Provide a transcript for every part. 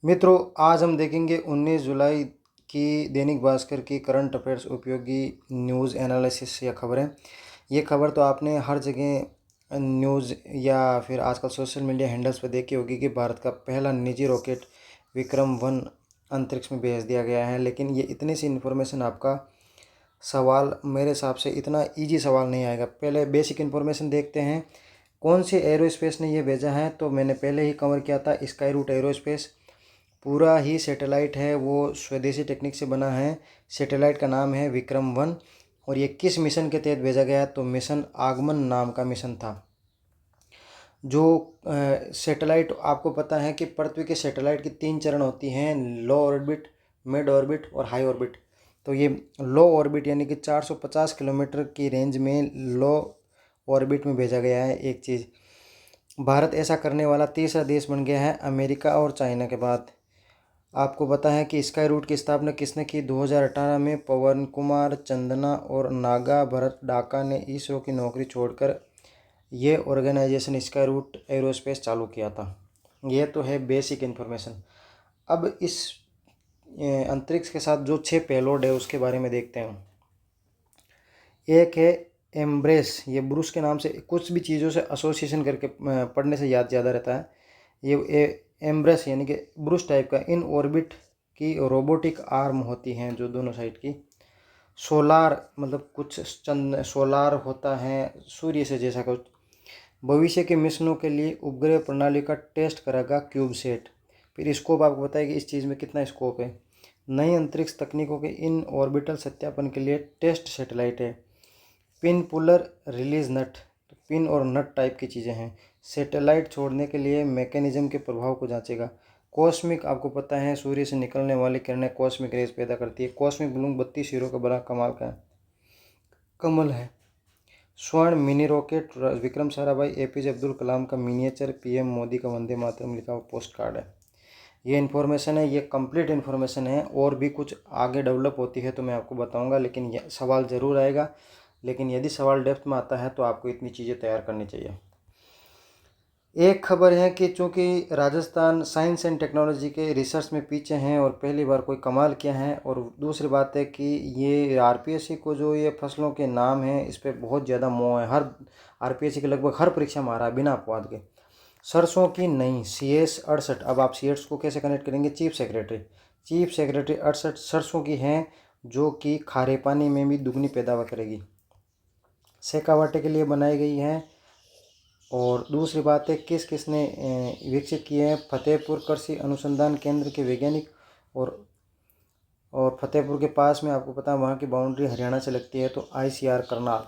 मित्रों, आज हम देखेंगे 19 जुलाई की दैनिक भास्कर की करंट अफेयर्स उपयोगी न्यूज़ एनालिसिस या खबरें। ये खबर तो आपने हर जगह न्यूज़ या फिर आजकल सोशल मीडिया हैंडल्स पर देखी होगी कि भारत का पहला निजी रॉकेट विक्रम 1 अंतरिक्ष में भेज दिया गया है। लेकिन ये इतनी सी इन्फॉर्मेशन आपका सवाल मेरे हिसाब से इतना इजी सवाल नहीं आएगा। पहले बेसिक इन्फॉर्मेशन देखते हैं, कौन सी एरोस्पेस ने ये भेजा है। तो मैंने पहले ही कवर किया था, स्काई रूट एरोस्पेस पूरा ही सैटेलाइट है, वो स्वदेशी टेक्निक से बना है। सैटेलाइट का नाम है विक्रम 1 और ये किस मिशन के तहत भेजा गया है? तो मिशन आगमन नाम का मिशन था। जो सैटेलाइट, आपको पता है कि पृथ्वी के सैटेलाइट की 3 चरण होती हैं, लो ऑर्बिट, मिड ऑर्बिट और हाई ऑर्बिट। तो ये लो ऑर्बिट यानी कि 450 किलोमीटर की रेंज में लो ऑर्बिट में भेजा गया है। एक चीज़, भारत ऐसा करने वाला तीसरा देश बन गया है अमेरिका और चाइना के बाद। आपको पता है कि स्काई रूट की स्थापना किसने की? 2018 में पवन कुमार चंदना और नागा भरत डाका ने इसरो की नौकरी छोड़कर ये ऑर्गेनाइजेशन स्काई रूट एरोस्पेस चालू किया था। यह तो है बेसिक इन्फॉर्मेशन। अब इस अंतरिक्ष के साथ जो 6 पेलोड है उसके बारे में देखते हैं। एक है एम्ब्रेस, ये ब्रूस के नाम से कुछ भी चीज़ों से एसोसिएशन करके पढ़ने से याद ज़्यादा रहता है। ये एम्ब्रेस यानी कि ब्रूस टाइप का इन ऑर्बिट की रोबोटिक आर्म होती हैं जो दोनों साइड की। सोलार मतलब कुछ चंद सोलार होता है सूर्य से जैसा कुछ। भविष्य के मिशनों के लिए उपग्रह प्रणाली का टेस्ट करेगा क्यूबसेट। फिर स्कोप आपको पता है कि इस चीज़ में कितना स्कोप है। नई अंतरिक्ष तकनीकों के इन ऑर्बिटल सत्यापन के लिए टेस्ट सैटेलाइट है। पिन पुलर रिलीज नट, पिन और नट टाइप की चीज़ें हैं। सैटेलाइट छोड़ने के लिए मैकेनिज्म के प्रभाव को जांचेगा। कॉस्मिक, आपको पता है सूर्य से निकलने वाली किरणें कॉस्मिक रेज पैदा करती है। कॉस्मिक ब्लूम 32 सिरों का बड़ा कमाल का कमल है। स्वर्ण mini rocket Vikram Sarabhai APJ Abdul Kalam का मिनिएचर, पीएम मोदी का वंदे मातरम लिखा हुआ पोस्ट कार्ड है। ये इन्फॉर्मेशन है, ये कंप्लीट इन्फॉर्मेशन है। और भी कुछ आगे डेवलप होती है तो मैं आपको बताऊंगा, लेकिन ये सवाल ज़रूर आएगा। लेकिन यदि सवाल डेप्थ में आता है तो आपको इतनी चीज़ें तैयार करनी चाहिए। एक खबर है कि चूंकि राजस्थान साइंस एंड टेक्नोलॉजी के रिसर्च में पीछे हैं और पहली बार कोई कमाल किया है। और दूसरी बात है कि ये आरपीएससी को जो ये फसलों के नाम हैं इस पर बहुत ज़्यादा मोह है। हर आरपीएससी के लगभग हर परीक्षा में आ रहा है बिना अपवाद के। सरसों की नई CS 68, अब आप CS को कैसे कनेक्ट करेंगे? चीफ सेक्रेटरी 68 सरसों की हैं जो कि खारे पानी में भी दुगनी पैदावार करेगी, सेकावाटे के लिए बनाई गई है। और दूसरी बात है, किस किसने विकसित किए हैं? फतेहपुर कृषि अनुसंधान केंद्र के वैज्ञानिक। और फतेहपुर के पास में आपको पता है वहाँ की बाउंड्री हरियाणा से लगती है, तो ICR करनाल,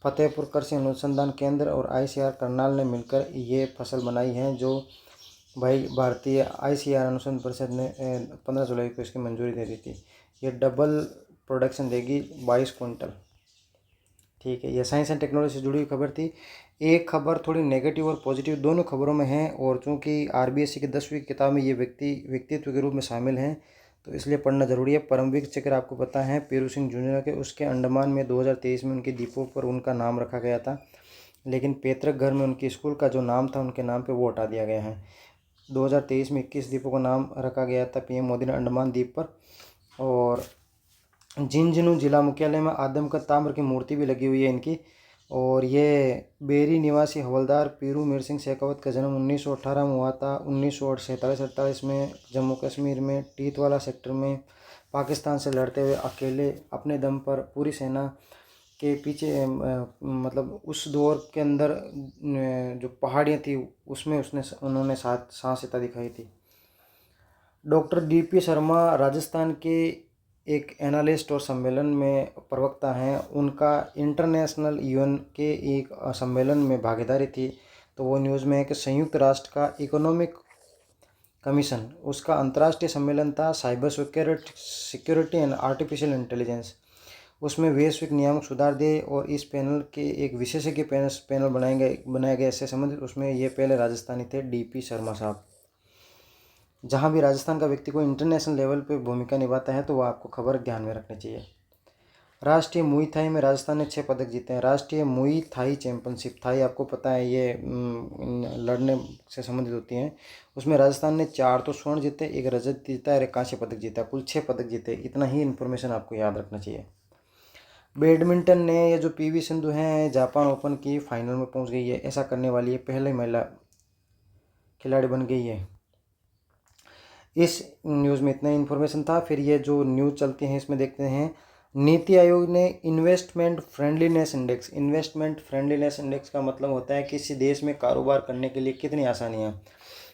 फतेहपुर कृषि अनुसंधान केंद्र और ICR करनाल ने मिलकर ये फसल बनाई है, जो भाई भारतीय ICR अनुसंधान परिषद ने 15 जुलाई को इसकी मंजूरी दे दी थी। ये डबल प्रोडक्शन देगी 22 कुंटल। ठीक है, यह साइंस एंड टेक्नोलॉजी से जुड़ी हुई खबर थी। एक खबर थोड़ी नेगेटिव और पॉजिटिव दोनों खबरों में है, और चूंकि आरबीएससी की 10वीं किताब में ये व्यक्तित्व के रूप में शामिल हैं तो इसलिए पढ़ना जरूरी है। परमवीर चक्र आपको पता है पीरू सिंह जूनियर के, उसके अंडमान में 2023 में उनके द्वीपों पर उनका नाम रखा गया था, लेकिन पैतृक घर में उनके स्कूल का जो नाम था उनके नाम पर वो हटा दिया गया है। 2023 में 21 द्वीपों का नाम रखा गया था पीएम मोदी ने अंडमान द्वीप पर। और झुंझुनू जिला मुख्यालय में आदम का ताम्र की मूर्ति भी लगी हुई है इनकी। और ये बेरी निवासी हवलदार पीरू मीर सिंह शेखावत का जन्म 1918 में हुआ था। 1947-48 में जम्मू कश्मीर में टीतवाला सेक्टर में पाकिस्तान से लड़ते हुए अकेले अपने दम पर पूरी सेना के पीछे मतलब उस दौर के अंदर जो पहाड़ियाँ थी उसमें उन्होंने साहसिकता दिखाई थी। डॉक्टर DP शर्मा राजस्थान के एक एनालिस्ट और सम्मेलन में प्रवक्ता हैं। उनका इंटरनेशनल UN के एक सम्मेलन में भागीदारी थी। तो वो न्यूज़ में है कि संयुक्त राष्ट्र का इकोनॉमिक कमीशन, उसका अंतर्राष्ट्रीय सम्मेलन था cyber security and artificial intelligence. उसमें वैश्विक नियामक सुधार दे और इस पैनल के एक विशेषज्ञ पैनल बनाया गया इससे संबंधित। उसमें ये पहले राजस्थानी थे DP शर्मा साहब। जहाँ भी राजस्थान का व्यक्ति को इंटरनेशनल लेवल पे भूमिका निभाता है तो वह आपको खबर ध्यान में रखनी चाहिए। राष्ट्रीय मुई थाई में राजस्थान ने 6 पदक जीते हैं। राष्ट्रीय मुई थाई चैंपियनशिप, थाई आपको पता है ये लड़ने से संबंधित होती हैं, उसमें राजस्थान ने 4 तो स्वर्ण जीते, एक रजत जीता और एक कांस्य पदक जीता, कुल 6 पदक जीते। इतना ही इन्फॉर्मेशन आपको याद रखना चाहिए। बैडमिंटन ने ये जो पीवी सिंधु हैं जापान ओपन की फाइनल में पहुंच गई है, ऐसा करने वाली है पहले महिला खिलाड़ी बन गई है। इस न्यूज़ में इतना इन्फॉर्मेशन था। फिर ये जो न्यूज़ चलती हैं इसमें देखते हैं, नीति आयोग ने investment friendliness index, investment friendliness index का मतलब होता है किसी देश में कारोबार करने के लिए कितनी आसानियाँ।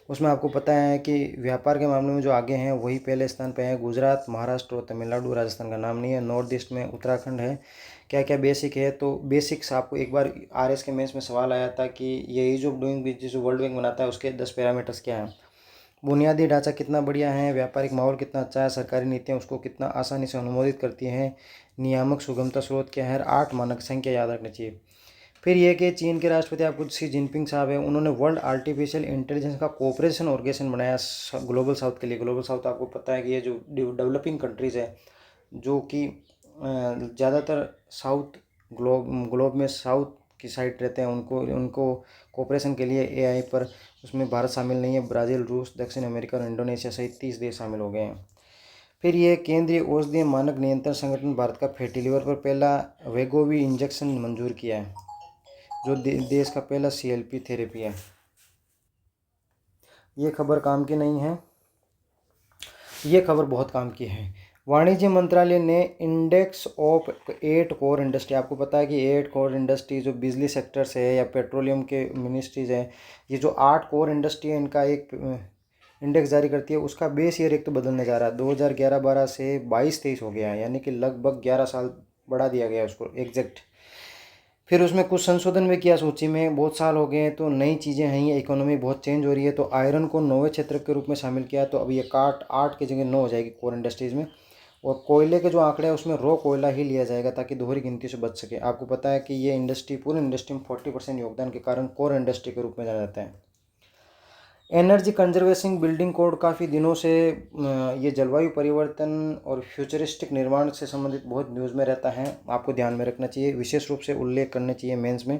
उसमें आपको पता है कि व्यापार के मामले में जो आगे हैं वही पहले स्थान पे है गुजरात, महाराष्ट्र और तमिलनाडु। राजस्थान का नाम नहीं है। नॉर्थ ईस्ट में उत्तराखंड है। क्या क्या बेसिक है, तो बेसिक्स आपको एक बार आरएस के मेंस में सवाल आया था कि ये ईज ऑफ डूइंग बिजनेस जो वर्ल्ड बैंक बनाता है उसके 10 पैरामीटर्स क्या हैं। बुनियादी ढांचा कितना बढ़िया है, व्यापारिक माहौल कितना अच्छा है, सरकारी नीतियाँ उसको कितना आसानी से अनुमोदित करती हैं, नियामक सुगमता स्रोत क्या है, 8 मानक संख्या याद रखनी चाहिए। फिर ये कि चीन के राष्ट्रपति आपको शी जिनपिंग साहब है, उन्होंने वर्ल्ड आर्टिफिशियल इंटेलिजेंस का कोऑपरेशन ऑर्गेनाइजेशन बनाया ग्लोबल साउथ के लिए। ग्लोबल साउथ आपको पता है कि ये जो डेवलपिंग कंट्रीज़ है जो कि ज़्यादातर साउथ ग्लोब में साउथ की साइड रहते हैं, उनको कोऑपरेशन के लिए एआई पर, उसमें भारत शामिल नहीं है। ब्राज़ील, रूस, दक्षिण अमेरिका और इंडोनेशिया सहित 30 देश शामिल हो गए हैं। फिर ये केंद्रीय औषधीय मानक नियंत्रण संगठन भारत का फैटी लीवर पर पहला वेगोवी इंजेक्शन मंजूर किया है, जो देश का पहला सीएलपी थेरेपी है। ये खबर काम की नहीं है, ये खबर बहुत काम की है। वाणिज्य मंत्रालय ने इंडेक्स ऑफ 8 कोर इंडस्ट्री, आपको पता है कि 8 कोर इंडस्ट्री जो बिजली सेक्टर से है या पेट्रोलियम के मिनिस्ट्रीज हैं, ये जो 8 कोर इंडस्ट्री है इनका एक इंडेक्स जारी करती है। उसका बेस ईयर एक तो बदलने जा रहा है, 2011-12 से 22-23 हो गया है, यानी कि लगभग 11 साल बढ़ा दिया गया है उसको एग्जैक्ट। फिर उसमें कुछ संशोधन भी किया, सूची में बहुत साल हो गए हैं तो नई चीज़ें हैं, ये इकोनॉमी बहुत चेंज हो रही है, तो आयरन को 9वें क्षेत्र के रूप में शामिल किया, तो अब ये काट 8 की जगह 9 हो जाएगी कोर इंडस्ट्रीज़ में। और कोयले के जो आंकड़े हैं उसमें रॉ कोयला ही लिया जाएगा ताकि दोहरी गिनती से बच सके। आपको पता है कि ये इंडस्ट्री पूरी इंडस्ट्री में 40% योगदान के कारण कोर इंडस्ट्री के रूप में जाना जाता है। एनर्जी कंजर्वेशन बिल्डिंग कोड काफ़ी दिनों से ये जलवायु परिवर्तन और फ्यूचरिस्टिक निर्माण से संबंधित बहुत न्यूज़ में रहता है, आपको ध्यान में रखना चाहिए, विशेष रूप से उल्लेख करने चाहिए मेंस में।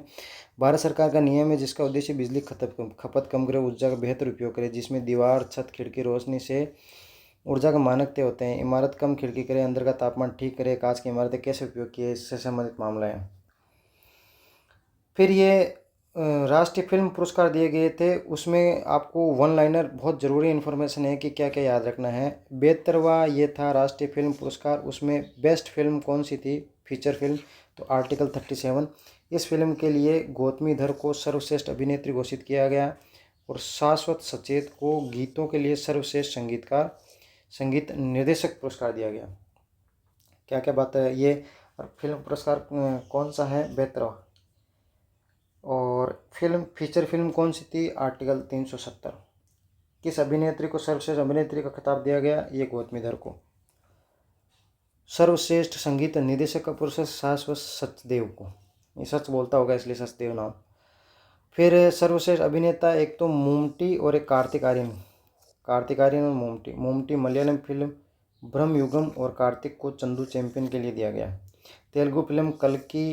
भारत सरकार का नियम है जिसका उद्देश्य बिजली खपत कम करे, ऊर्जा का बेहतर उपयोग करे, जिसमें दीवार, छत, खिड़की रोशनी से ऊर्जा का मानक तय होते हैं। इमारत कम खिड़की करे, अंदर का तापमान ठीक करे, कांच की इमारतें कैसे उपयोग किए, इससे संबंधित मामला है। फिर ये राष्ट्रीय फिल्म पुरस्कार दिए गए थे, उसमें आपको वन लाइनर बहुत ज़रूरी इन्फॉर्मेशन है कि क्या क्या याद रखना है। 72वां ये था राष्ट्रीय फिल्म पुरस्कार, उसमें बेस्ट फिल्म कौन सी थी, फीचर फिल्म, तो आर्टिकल 37। इस फिल्म के लिए गौतमी धर को सर्वश्रेष्ठ अभिनेत्री घोषित किया गया और शाश्वत सचेत को गीतों के लिए सर्वश्रेष्ठ संगीत निर्देशक पुरस्कार दिया गया। क्या क्या बात है ये। और फिल्म पुरस्कार कौन सा है, 72वां। और फिल्म फीचर फिल्म कौन सी थी, आर्टिकल 370। किस अभिनेत्री को सर्वश्रेष्ठ अभिनेत्री का खिताब दिया गया, ये गौतमी धर को। सर्वश्रेष्ठ संगीत निर्देशक का पुरस्कार शाश्वत सचदेव को, ये सच बोलता होगा इसलिए सचदेव नाम। फिर सर्वश्रेष्ठ अभिनेता एक तो मोमटी और एक कार्तिक आर्यन, और मोमटी मलयालम फिल्म ब्रह्मयुगम और कार्तिक को चंदू चैंपियन के लिए दिया गया। तेलुगु फिल्म कल्कि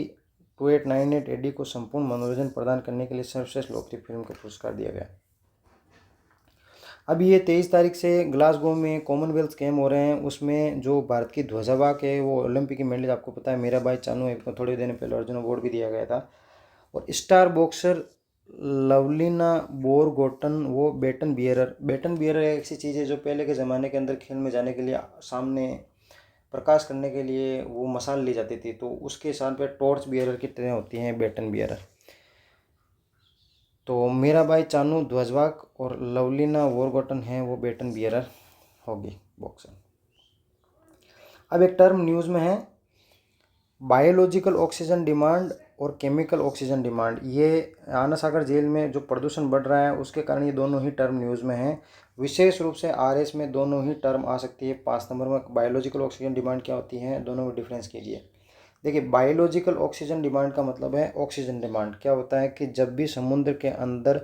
2898 एडी को संपूर्ण मनोरंजन प्रदान करने के लिए सर्वश्रेष्ठ लोकप्रिय फिल्म का पुरस्कार दिया गया। अभी ये 23 तारीख से ग्लासगो में कॉमनवेल्थ गेम हो रहे हैं, उसमें जो भारत की ध्वजावाहक है वो ओलंपिक मेडल, आपको पता है मेरा भाई चानू है को थोड़े दिन पहले अर्जुन अवार्ड भी दिया गया था। और स्टार बॉक्सर लवलीना बोरगोटन वो बेटन बियरर एक ऐसी चीज़ है जो पहले के ज़माने के अंदर खेल में जाने के लिए सामने प्रकाश करने के लिए वो मसाल ली जाती थी, तो उसके स्थान पे टॉर्च बियरर की ट्रेन होती हैं बेटन बियरर। तो मेरा भाई चानू ध्वजवाहक और लवलीना वोरगोटन है वो बेटन बियरर होगी बॉक्सर। अब एक टर्म न्यूज़ में है, बायोलॉजिकल ऑक्सीजन डिमांड और केमिकल ऑक्सीजन डिमांड। ये आना सागर जेल में जो प्रदूषण बढ़ रहा है उसके कारण ये दोनों ही टर्म न्यूज़ में हैं। विशेष रूप से आरएस में दोनों ही टर्म आ सकती है। 5 नंबर में बायोलॉजिकल ऑक्सीजन डिमांड क्या होती है, दोनों में डिफरेंस कीजिए। देखिए बायोलॉजिकल ऑक्सीजन डिमांड का मतलब है ऑक्सीजन डिमांड क्या होता है कि जब भी समुद्र के अंदर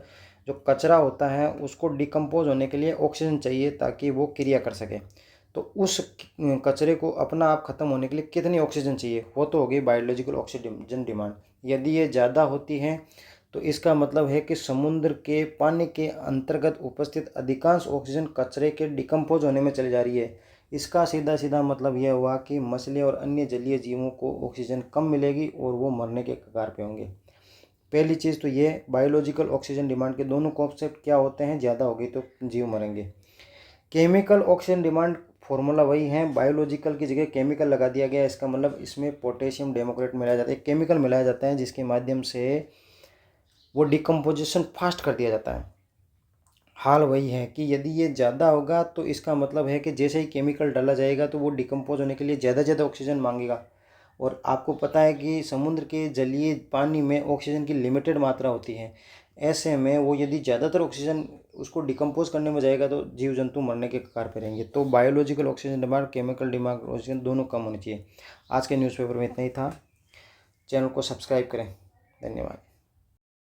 जो कचरा होता है उसको डिकम्पोज होने के लिए ऑक्सीजन चाहिए ताकि वो क्रिया कर सके। तो उस कचरे को अपना आप ख़त्म होने के लिए कितनी ऑक्सीजन चाहिए, वो तो होगी बायोलॉजिकल ऑक्सीजन डिमांड। यदि ये ज़्यादा होती है तो इसका मतलब है कि समुद्र के पानी के अंतर्गत उपस्थित अधिकांश ऑक्सीजन कचरे के डिकम्पोज होने में चली जा रही है। इसका सीधा सीधा मतलब यह हुआ कि मछली और अन्य जलीय जीवों को ऑक्सीजन कम मिलेगी और वो मरने के कगार पे होंगे। पहली चीज़ तो ये बायोलॉजिकल ऑक्सीजन डिमांड के दोनों कॉन्सेप्ट क्या होते हैं, ज़्यादा होगी तो जीव मरेंगे। केमिकल ऑक्सीजन डिमांड फॉर्मूला वही है, बायोलॉजिकल की जगह केमिकल लगा दिया गया। इसका मतलब इसमें पोटेशियम डेमोक्रेट मिलाया जाता है, एक केमिकल मिलाया जाता है जिसके माध्यम से वो डिकम्पोजिशन फास्ट कर दिया जाता है। हाल वही है कि यदि ये ज़्यादा होगा तो इसका मतलब है कि जैसे ही केमिकल डाला जाएगा तो वो डिकम्पोज होने के लिए ज़्यादा ऑक्सीजन मांगेगा। और आपको पता है कि समुद्र के जलीय पानी में ऑक्सीजन की लिमिटेड मात्रा होती है। ऐसे में वो यदि ज़्यादातर ऑक्सीजन उसको डिकम्पोज करने में जाएगा तो जीव जंतु मरने के कगार पर रहेंगे। तो biological oxygen demand, chemical demand, oxygen दोनों कम होनी चाहिए। आज के न्यूज़पेपर में इतना ही था। चैनल को सब्सक्राइब करें। धन्यवाद।